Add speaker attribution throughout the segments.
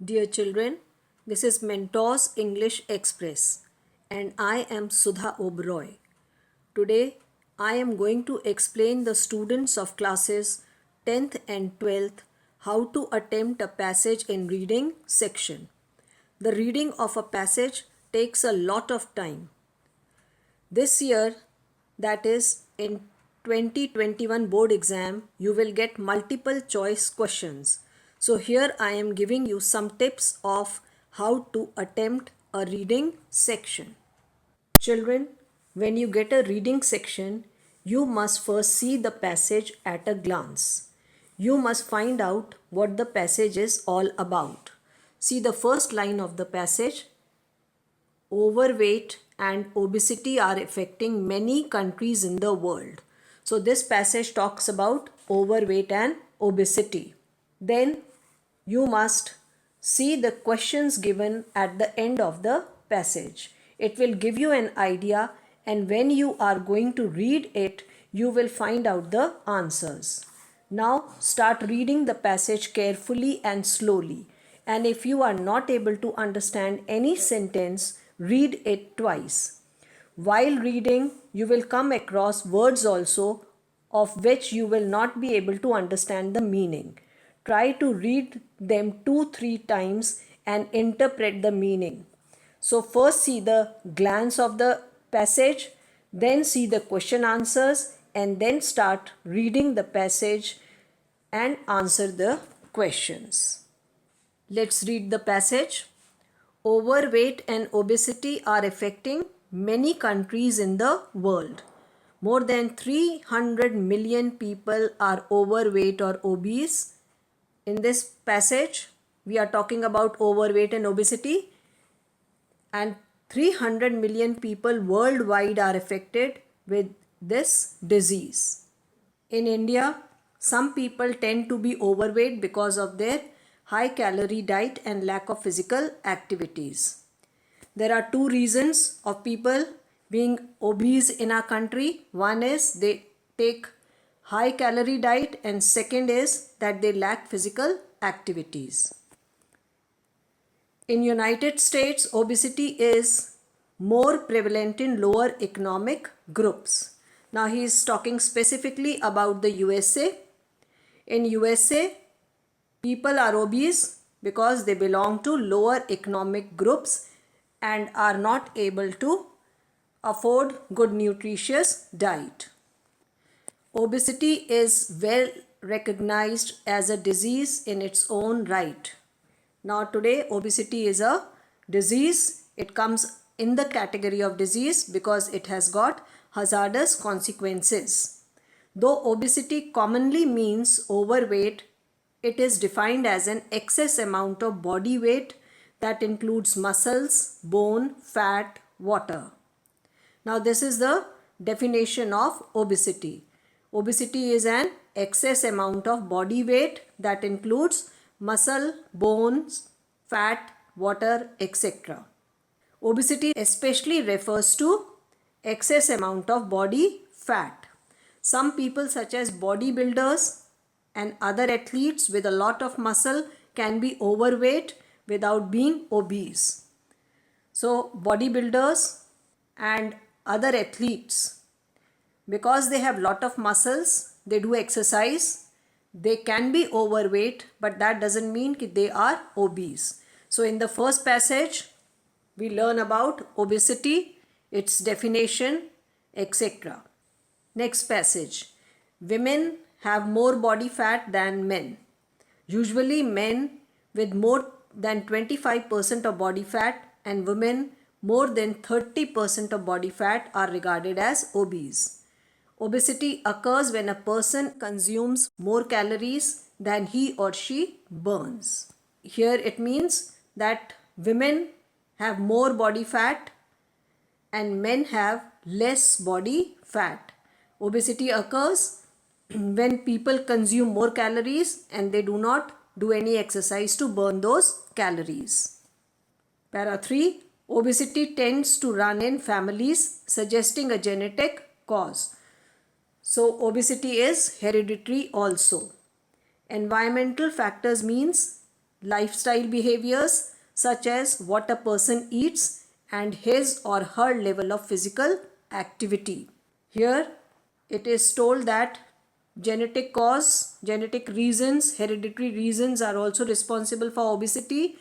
Speaker 1: Dear children, this is Mentors English Express and I am Sudha Oberoi. Today I am going to explain the students of classes 10th and 12th how to attempt a passage in reading section. The reading of a passage takes a lot of time. This year, that is in 2021 board exam, you will get multiple choice questions. So here I am giving you some tips of how to attempt a reading section. Children, when you get a reading section, you must first see the passage at a glance. You must find out what the passage is all about. See the first line of the passage. Overweight and obesity are affecting many countries in the world. So this passage talks about overweight and obesity. Then you must see the questions given at the end of the passage. It will give you an idea, and when you are going to read it, you will find out the answers. Now start reading the passage carefully and slowly. And if you are not able to understand any sentence, read it twice. While reading, you will come across words also of which you will not be able to understand the meaning. Try to read them 2-3 times and interpret the meaning. So first see the glance of the passage, then see the question answers, and then start reading the passage and answer the questions. Let's read the passage. Overweight and obesity are affecting many countries in the world. More than 300 million people are overweight or obese. In this passage, we are talking about overweight and obesity, and 300 million people worldwide are affected with this disease. In India, some people tend to be overweight because of their high calorie diet and lack of physical activities. There are two reasons of people being obese in our country. One is they take high calorie diet, and second is that they lack physical activities. In United States, obesity is more prevalent in lower economic groups. Now he is talking specifically about the USA. In USA, people are obese because they belong to lower economic groups and are not able to afford good nutritious diet. Obesity is well recognized as a disease in its own right. Now today obesity is a disease. It comes in the category of disease because it has got hazardous consequences. Though obesity commonly means overweight, it is defined as an excess amount of body weight that includes muscles, bone, fat, water. Now this is the definition of obesity. Obesity is an excess amount of body weight that includes muscle, bones, fat, water, etc. Obesity especially refers to excess amount of body fat. Some people such as bodybuilders and other athletes with a lot of muscle can be overweight without being obese. So bodybuilders and other athletes, because they have lot of muscles, they do exercise, they can be overweight, but that doesn't mean that they are obese. So in the first passage, we learn about obesity, its definition, etc. Next passage. Women have more body fat than men. Usually men with more than 25% of body fat and women more than 30% of body fat are regarded as obese. Obesity occurs when a person consumes more calories than he or she burns. Here it means that women have more body fat and men have less body fat. Obesity occurs when people consume more calories and they do not do any exercise to burn those calories. Para 3. Obesity tends to run in families, suggesting a genetic cause. So obesity is hereditary also. Environmental factors means lifestyle behaviors such as what a person eats and his or her level of physical activity. Here it is told that genetic cause, genetic reasons, hereditary reasons are also responsible for obesity,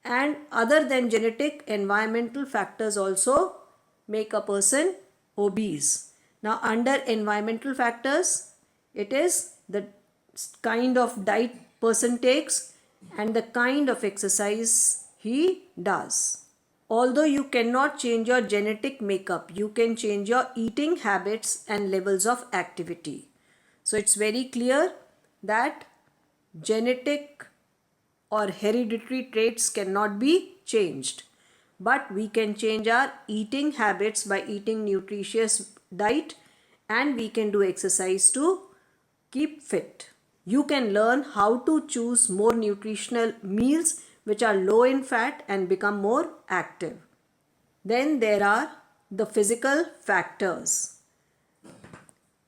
Speaker 1: and other than genetic, environmental factors also make a person obese. Now under environmental factors, it is the kind of diet person takes and the kind of exercise he does. Although you cannot change your genetic makeup, you can change your eating habits and levels of activity. So it's very clear that genetic or hereditary traits cannot be changed, but we can change our eating habits by eating nutritious diet, and we can do exercise to keep fit. You can learn how to choose more nutritional meals which are low in fat and become more active. Then there are the physical factors.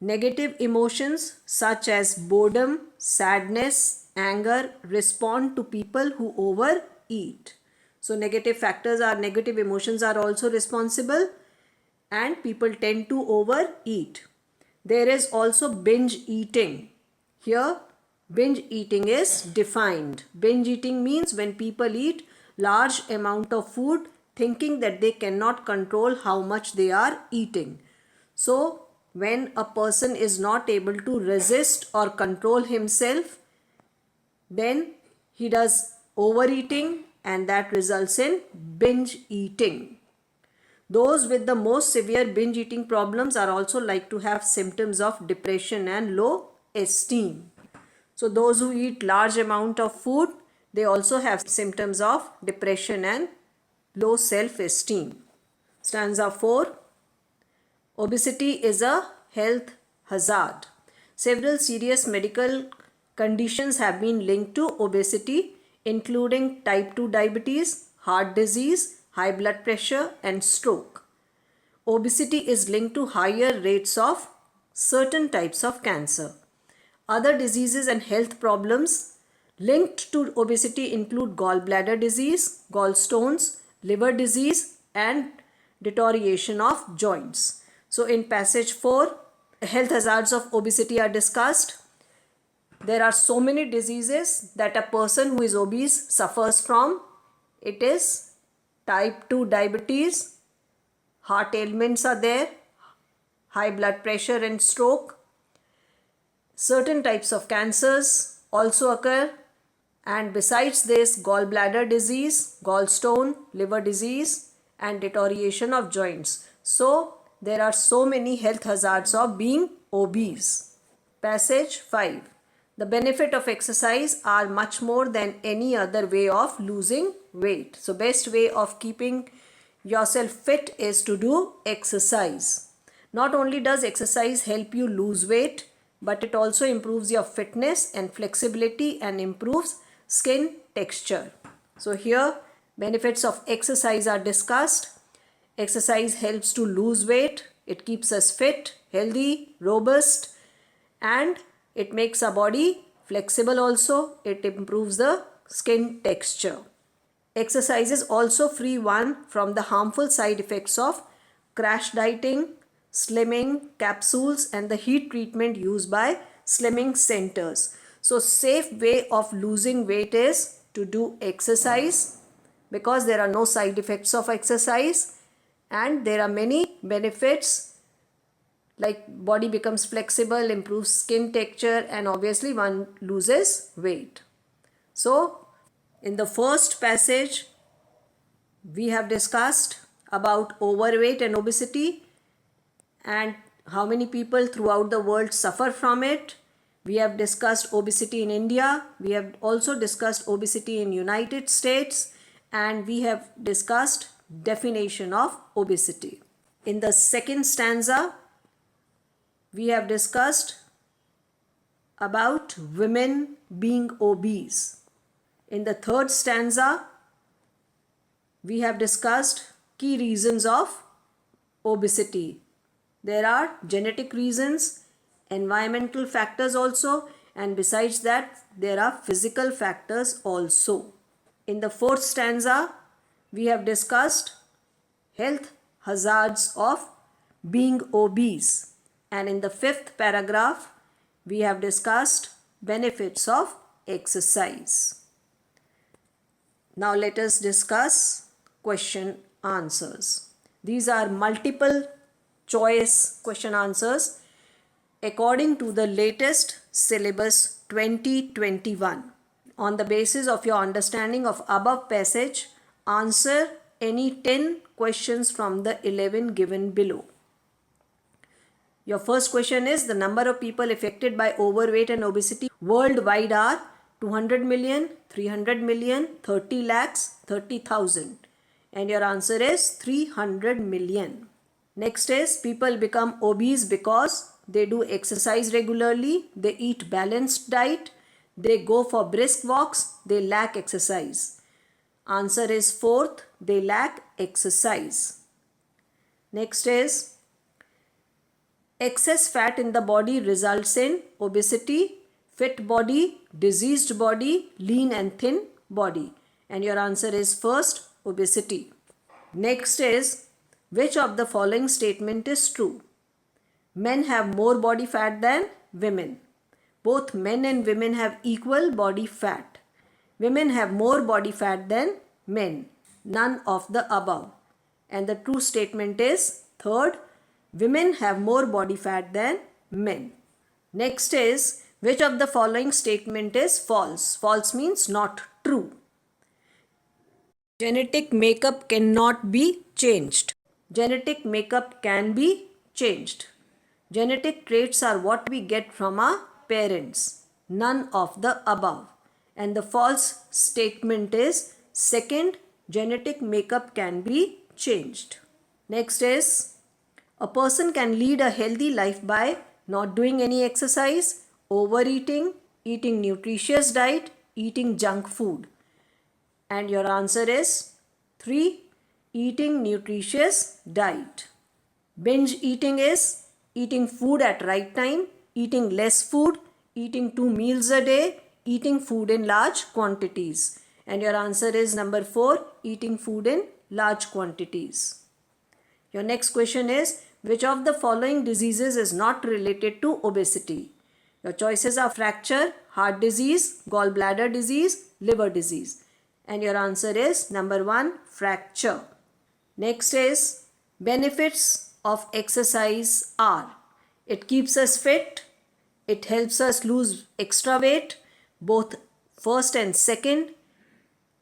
Speaker 1: Negative emotions such as boredom, sadness, anger respond to people who overeat. So negative factors are negative emotions are also responsible, and people tend to overeat. There is also binge eating. Here binge eating is defined. Binge eating means when people eat large amount of food thinking that they cannot control how much they are eating. So when a person is not able to resist or control himself, then he does overeating, and that results in binge eating. Those with the most severe binge eating problems are also like to have symptoms of depression and low esteem. So those who eat large amount of food, they also have symptoms of depression and low self-esteem. Stanza 4. Obesity is a health hazard. Several serious medical conditions have been linked to obesity, including type 2 diabetes, heart disease, high blood pressure, and stroke. Obesity is linked to higher rates of certain types of cancer. Other diseases and health problems linked to obesity include gallbladder disease, gallstones, liver disease, and deterioration of joints. So in passage 4, health hazards of obesity are discussed. There are so many diseases that a person who is obese suffers from. It is type 2 diabetes, heart ailments are there, high blood pressure and stroke. Certain types of cancers also occur, and besides this, gallbladder disease, gallstone, liver disease, and deterioration of joints. So there are so many health hazards of being obese. Passage 5. The benefit of exercise are much more than any other way of losing weight. So best way of keeping yourself fit is to do exercise. Not only does exercise help you lose weight, but it also improves your fitness and flexibility and improves skin texture. So here benefits of exercise are discussed. Exercise helps to lose weight. It keeps us fit, healthy, robust, and it makes our body flexible also. It improves the skin texture. Exercises also free one from the harmful side effects of crash dieting, slimming capsules, and the heat treatment used by slimming centers. So safe way of losing weight is to do exercise, because there are no side effects of exercise and there are many benefits, like body becomes flexible, improves skin texture, and obviously one loses weight. So in the first passage we have discussed about overweight and obesity and how many people throughout the world suffer from it. We have discussed obesity in India. We have also discussed obesity in United States, and we have discussed definition of obesity. In the second stanza, we have discussed about women being obese. In the third stanza, we have discussed key reasons of obesity. There are genetic reasons, environmental factors also, and besides that there are physical factors also. In the fourth stanza, we have discussed health hazards of being obese, and in the fifth paragraph, we have discussed benefits of exercise. Now let us discuss question answers. These are multiple choice question answers according to the latest syllabus 2021. On the basis of your understanding of above passage, answer any 10 questions from the 11 given below. Your first question is, the number of people affected by overweight and obesity worldwide are 200 million, 300 million, 30 lakhs, 30,000. And your answer is 300 million. Next is, people become obese because they do exercise regularly, they eat balanced diet, they go for brisk walks, they lack exercise. Answer is fourth, they lack exercise. Next is, excess fat in the body results in obesity, fit body, diseased body, lean and thin body. And your answer is first, obesity. Next is, which of the following statement is true? Men have more body fat than women. Both men and women have equal body fat. Women have more body fat than men. None of the above. And the true statement is third, women have more body fat than men. Next is, which of the following statement is false? False means not true. Genetic makeup cannot be changed. Genetic makeup can be changed. Genetic traits are what we get from our parents. None of the above. And the false statement is second, genetic makeup can be changed. Next is, a person can lead a healthy life by not doing any exercise, overeating, eating nutritious diet, eating junk food. And your answer is 3, eating nutritious diet. Binge eating is eating food at right time, eating less food, eating 2 meals a day, eating food in large quantities. And your answer is number 4, eating food in large quantities. Your next question is, which of the following diseases is not related to obesity? Your choices are fracture, heart disease, gallbladder disease, liver disease. And your answer is number 1, fracture. Next is, benefits of exercise are, it keeps us fit, it helps us lose extra weight, both first and second,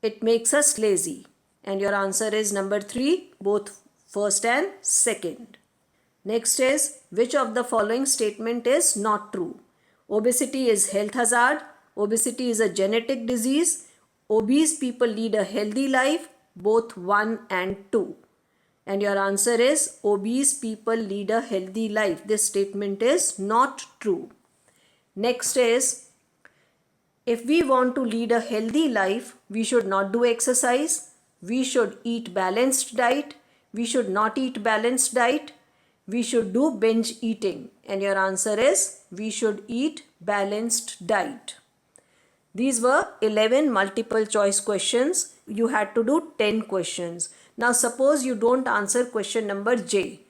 Speaker 1: it makes us lazy. And your answer is number 3, both first and second. Next is, which of the following statement is not true? Obesity is health hazard, obesity is a genetic disease, obese people lead a healthy life, both 1 and 2. And your answer is obese people lead a healthy life. This statement is not true. Next is, if we want to lead a healthy life, we should not do exercise, we should eat balanced diet, we should not eat balanced diet, we should do binge eating. And your answer is we should eat balanced diet. These were 11 multiple choice questions. You had to do 10 questions. Now suppose you don't answer question number J.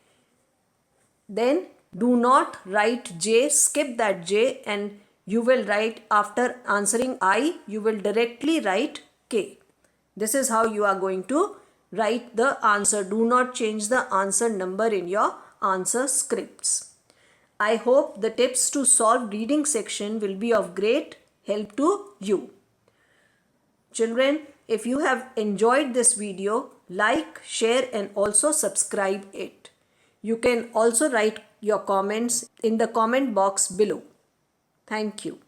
Speaker 1: Then do not write J, skip that J, and you will write, after answering I, you will directly write K. This is how you are going to write the answer. Do not change the answer number in your answer scripts. I hope the tips to solve reading section will be of great help to you. Children, if you have enjoyed this video, like, share and also subscribe it. You can also write your comments in the comment box below. Thank you.